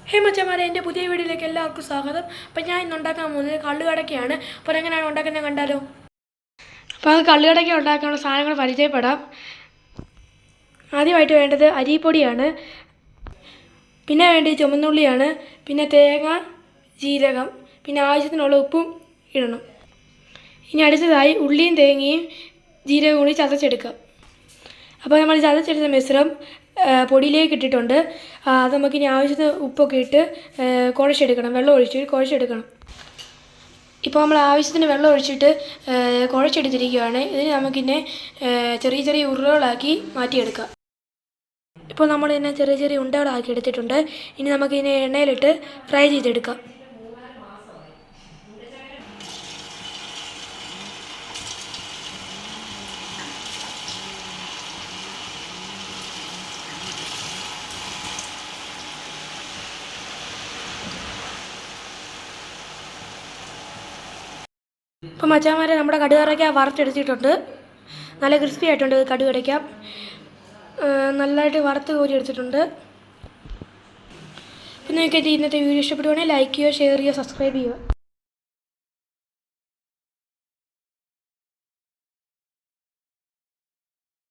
ഹേ മച്ചന്മാരെ, എൻ്റെ പുതിയ വീഡിയോയിലേക്ക് എല്ലാവർക്കും സ്വാഗതം. അപ്പം ഞാൻ ഇന്ന് ഉണ്ടാക്കാൻ പോകുന്നത് കള്ളുകടക്കയാണ്. അപ്പോൾ എങ്ങനെയാണ് ഉണ്ടാക്കുന്നത് കണ്ടാലോ? അപ്പോൾ അത് കള്ളുകടക്ക ഉണ്ടാക്കാനുള്ള സാധനങ്ങൾ പരിചയപ്പെടാം. ആദ്യമായിട്ട് വേണ്ടത് അരിപ്പൊടിയാണ്, പിന്നെ വേണ്ടത് ചുമന്നുള്ളിയാണ്, പിന്നെ തേങ്ങ, ജീരകം, പിന്നെ ആവശ്യത്തിനുള്ള ഉപ്പും ഇടണം. ഇനി അടുത്തതായി ഉള്ളിയും തേങ്ങയും ജീരകവും കൂടി ചതച്ചെടുക്കുക. അപ്പോൾ നമ്മൾ ചതച്ചെടുത്ത മിശ്രം പൊടിയിലേക്ക് ഇട്ടിട്ടുണ്ട്. അത് നമുക്കിനി ആവശ്യത്തിന് ഉപ്പൊക്കെ ഇട്ട് കുഴച്ചെടുക്കണം. വെള്ളം ഒഴിച്ചിട്ട് കുഴച്ചെടുക്കണം. ഇപ്പോൾ നമ്മൾ ആവശ്യത്തിന് വെള്ളം ഒഴിച്ചിട്ട് കുഴച്ചെടുത്തിരിക്കുകയാണ്. ഇതിന് നമുക്കിന്നെ ചെറിയ ചെറിയ ഉരുളകളാക്കി മാറ്റിയെടുക്കാം. ഇപ്പോൾ നമ്മൾ ഇതിനെ ചെറിയ ചെറിയ ഉണ്ടകളാക്കി എടുത്തിട്ടുണ്ട്. ഇനി നമുക്കിതിനെ എണ്ണയിലിട്ട് ഫ്രൈ ചെയ്തെടുക്കാം. ഇപ്പോൾ മച്ചാന്മാരെ, നമ്മുടെ കടുകടയ്ക്ക വറുത്തെടുത്തിട്ടുണ്ട്. നല്ല ക്രിസ്പി ആയിട്ടുണ്ട് കടുകടയ്ക്ക. നല്ലതായിട്ട് വറുത്ത് കോരി എടുത്തിട്ടുണ്ട്. അപ്പോൾ നിങ്ങൾക്ക് ഇന്നത്തെ വീഡിയോ ഇഷ്ടപ്പെടുവാണെങ്കിൽ ലൈക്ക് ചെയ്യുക, ഷെയർ ചെയ്യുക, സബ്സ്ക്രൈബ് ചെയ്യുക.